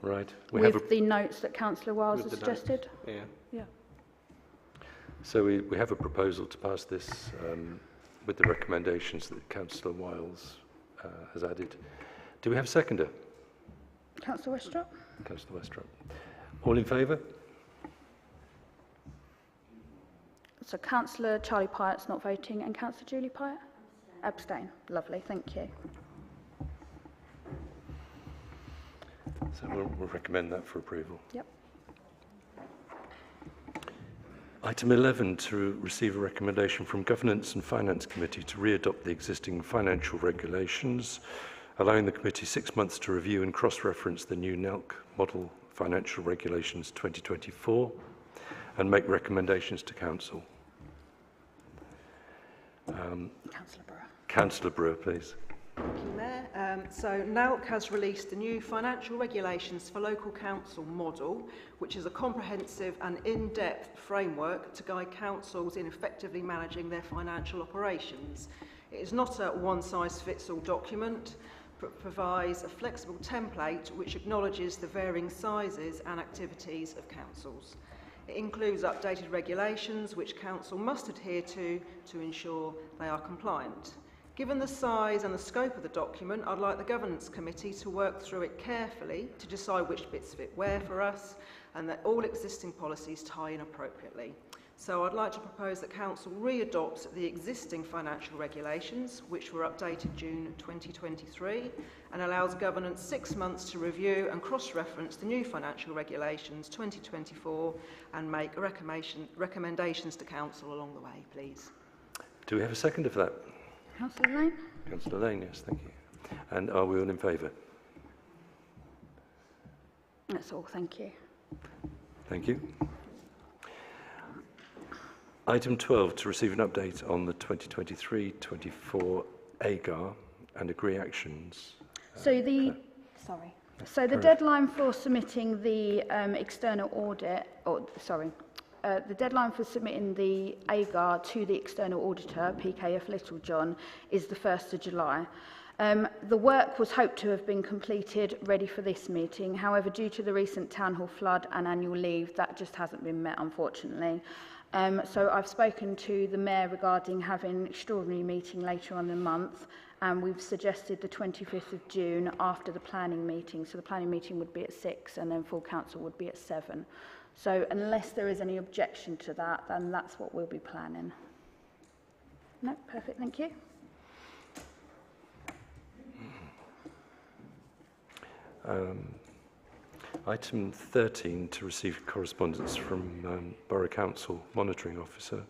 Right. With the notes that Councillor Wiles has suggested? Yeah. Yeah. So we have a proposal to pass this with the recommendations that Councillor Wiles has added. Do we have a seconder? Councillor Westrop? Councillor Westrop. All in favour? So Councillor Charlie Pyatt's not voting and Councillor Julie Pyatt? Abstain. Lovely, thank you. So we'll recommend that for approval. Yep. Item 11, to receive a recommendation from Governance and Finance Committee to re-adopt the existing financial regulations, allowing the committee 6 months to review and cross-reference the new NELC Model Financial Regulations 2024 and make recommendations to Council. Councillor Brewer. Councillor Brewer, please. Thank you, Mayor. So NELC has released the new Financial Regulations for Local Council model, which is a comprehensive and in-depth framework to guide councils in effectively managing their financial operations. It is not a one-size-fits-all document, but provides a flexible template which acknowledges the varying sizes and activities of councils. It includes updated regulations which council must adhere to ensure they are compliant. Given the size and the scope of the document, I'd like the Governance Committee to work through it carefully to decide which bits fit where for us and that all existing policies tie in appropriately. So I'd like to propose that Council re-adopt the existing financial regulations, which were updated June 2023, and allows Governance 6 months to review and cross-reference the new financial regulations 2024 and make recommendations to Council along the way, please. Do we have a seconder for that? Councillor Lane? Councillor Lane, yes, thank you. And are we all in favour? That's all, thank you. Thank you. Item 12, to receive an update on the 2023-24 AGAR and agree actions. So the deadline for submitting the external audit, the deadline for submitting the AGAR to the external auditor, PKF Littlejohn, is the 1st of July. The work was hoped to have been completed, ready for this meeting. However, due to the recent town hall flood and annual leave, that just hasn't been met, unfortunately. So I've spoken to the Mayor regarding having an extraordinary meeting later on in the month, and we've suggested the 25th of June after the planning meeting. So the planning meeting would be at 6 and then full council would be at 7. So unless there is any objection to that, then that's what we'll be planning. No, perfect, thank you. Item 13, to receive correspondence from Borough Council Monitoring Officer.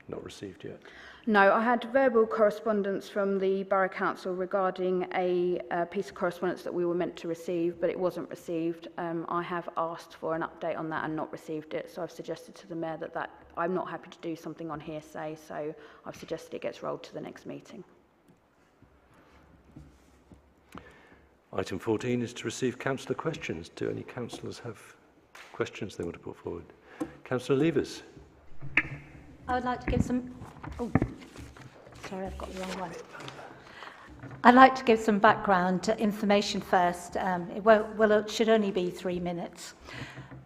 Not received yet. No, I had verbal correspondence from the Borough Council regarding a piece of correspondence that we were meant to receive, but it wasn't received. I have asked for an update on that and not received it, so I've suggested to the Mayor that I'm not happy to do something on hearsay, so I've suggested it gets rolled to the next meeting. Item 14 is to receive councillor questions. Do any councillors have questions they want to put forward? Councillor Levers. I would like to give some... Oh, sorry, I've got the wrong one. I'd like to give some background information first. It should only be 3 minutes.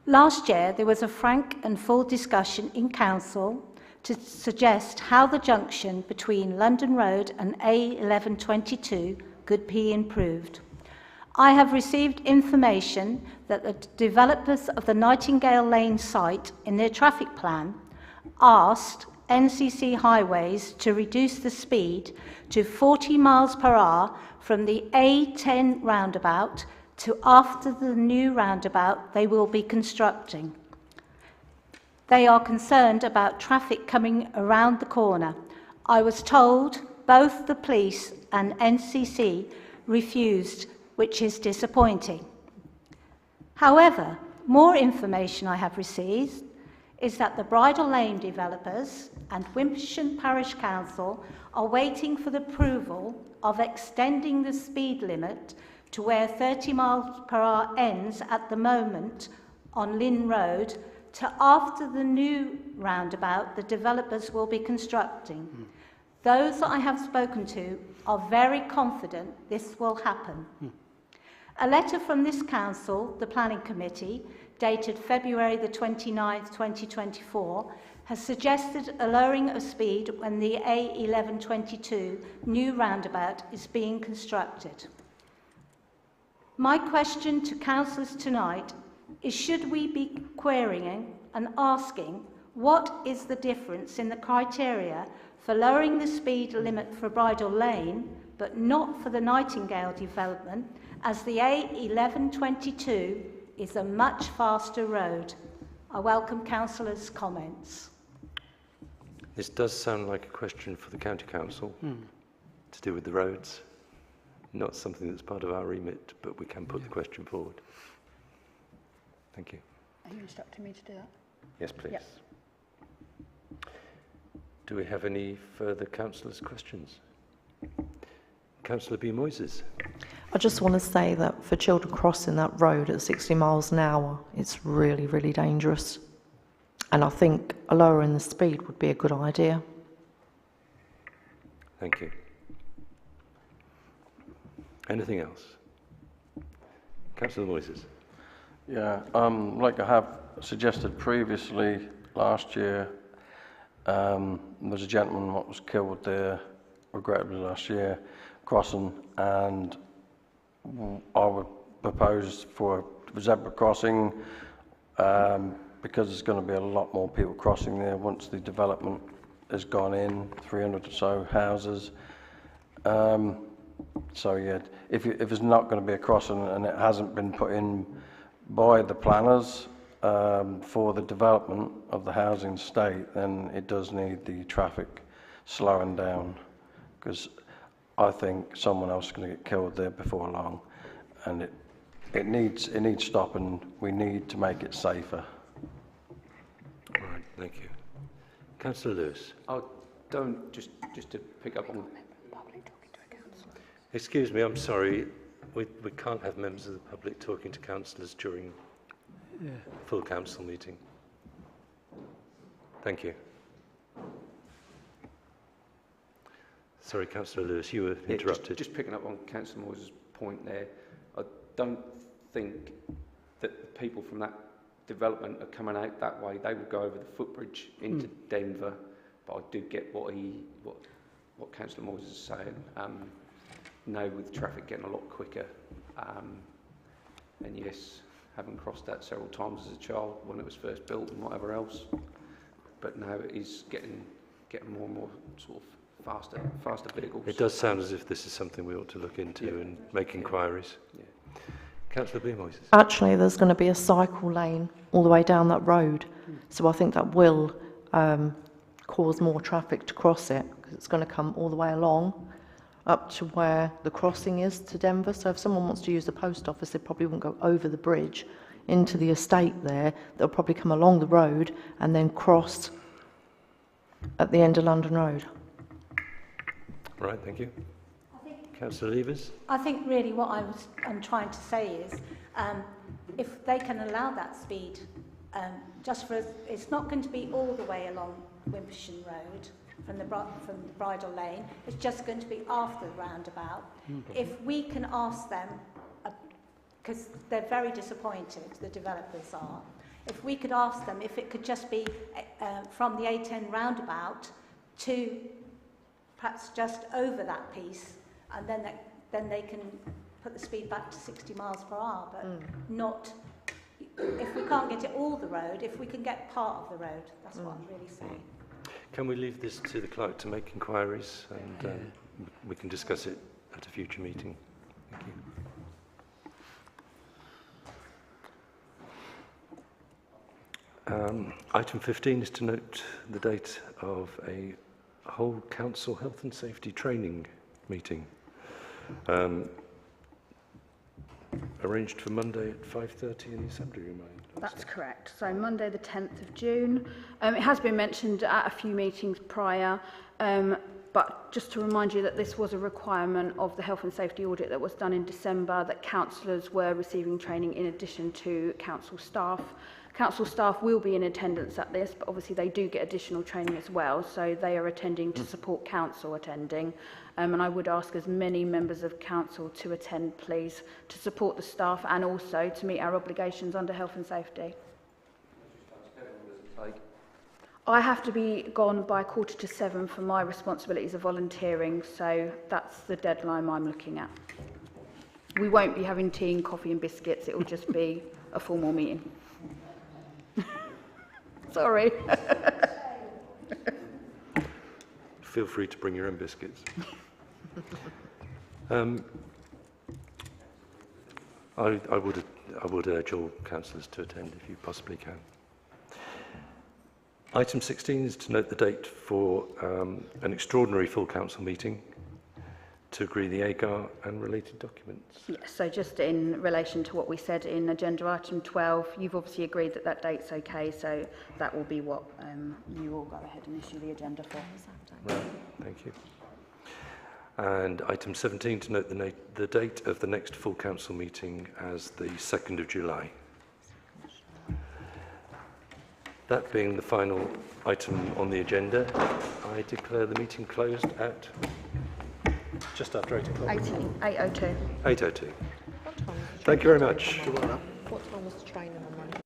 Last year, there was a frank and full discussion in Council to suggest how the junction between London Road and A1122 could be improved. I have received information that the developers of the Nightingale Lane site in their traffic plan asked NCC Highways to reduce the speed to 40 miles per hour from the A10 roundabout to after the new roundabout they will be constructing. They are concerned about traffic coming around the corner. I was told both the police and NCC refused, which is disappointing. However, more information I have received is that the Bridle Lane developers and Wimpshire Parish Council are waiting for the approval of extending the speed limit to where 30 miles per hour ends at the moment on Lynn Road to after the new roundabout the developers will be constructing. Those that I have spoken to are very confident this will happen. A letter from this council, the Planning Committee, dated February the 29th, 2024, has suggested a lowering of speed when the A1122 new roundabout is being constructed. My question to councillors tonight is, should we be querying and asking what is the difference in the criteria for lowering the speed limit for Bridle Lane but not for the Nightingale development, as the A1122 is a much faster road? I welcome councillors' comments. This does sound like a question for the County Council to do with the roads. Not something that's part of our remit, but we can put the question forward. Thank you. Are you instructing me to do that? Yes, please. Yep. Do we have any further councillors' questions? Councillor B. Moises. I just want to say that for children crossing that road at 60 miles an hour, it's really, really dangerous. And I think a lowering the speed would be a good idea. Thank you. Anything else? Councillor Moises. Yeah, like I have suggested previously, last year, there was a gentleman that was killed there, regrettably last year, crossing, and I would propose for a zebra crossing, because there's going to be a lot more people crossing there once the development has gone in, 300 or so houses. So yeah, if there's not going to be a crossing and it hasn't been put in by the planners for the development of the housing estate, then it does need the traffic slowing down, because I think someone else is going to get killed there before long, and it needs stopping. We need to make it safer. All right, thank you. Councillor Lewis. I don't, just to pick up on... Excuse me, I'm sorry. We can't have members of the public talking to councillors during the full council meeting. Thank you. Sorry, Councillor Lewis, you were interrupted. Just picking up on Councillor Moyes' point there, I don't think that the people from that development are coming out that way. They would go over the footbridge into Denver, but I do get what Councillor Moyes is saying. Now with traffic getting a lot quicker, and yes, having crossed that several times as a child when it was first built and whatever else, but now it is getting more and more sort of faster vehicles. It does sound as if this is something we ought to look into and make inquiries. Yeah. Councillor B. Moises. Actually, there's going to be a cycle lane all the way down that road, so I think that will cause more traffic to cross it, because it's going to come all the way along up to where the crossing is to Denver. So if someone wants to use the post office, they probably won't go over the bridge into the estate there. They'll probably come along the road and then cross at the end of London Road. Right, thank you. Councillor Levers. I think really what I'm trying to say is, if they can allow that speed, just for it's not going to be all the way along Wimpshire Road from the Bridle Lane. It's just going to be after the roundabout. If we can ask them, because they're very disappointed, the developers are. If we could ask them if it could just be from the A10 roundabout to perhaps just over that piece, and then they can put the speed back to 60 miles per hour, but not, if we can't get it all the road, if we can get part of the road, that's what I'm really saying. Can we leave this to the clerk to make inquiries, and we can discuss it at a future meeting? Thank you. Item 15 is to note the date of a whole council health and safety training meeting, arranged for Monday at 5:30 in the Assembly Room. That's correct. So Monday the 10th of June. It has been mentioned at a few meetings prior, but just to remind you that this was a requirement of the health and safety audit that was done in December, that councillors were receiving training in addition to council staff. Council staff will be in attendance at this, but obviously they do get additional training as well, so they are attending to support council attending. And I would ask as many members of council to attend, please, to support the staff and also to meet our obligations under health and safety. I have to be gone by 6:45 for my responsibilities of volunteering, so that's the deadline I'm looking at. We won't be having tea and coffee and biscuits, it will just be a formal meeting. Sorry. Feel free to bring your own biscuits. I would urge all councillors to attend if you possibly can. Item 16 is to note the date for an extraordinary full council meeting to agree the AGAR and related documents. Yes, so just in relation to what we said in agenda item 12, you've obviously agreed that that date's okay, so that will be what you will go ahead and issue the agenda for. Right, thank you. And item 17 to note the date of the next full council meeting as the 2nd of July. That being the final item on the agenda, I declare the meeting closed at just after 8 o'clock. 8:02. 8:02. Thank you very much. What time was the training on Monday?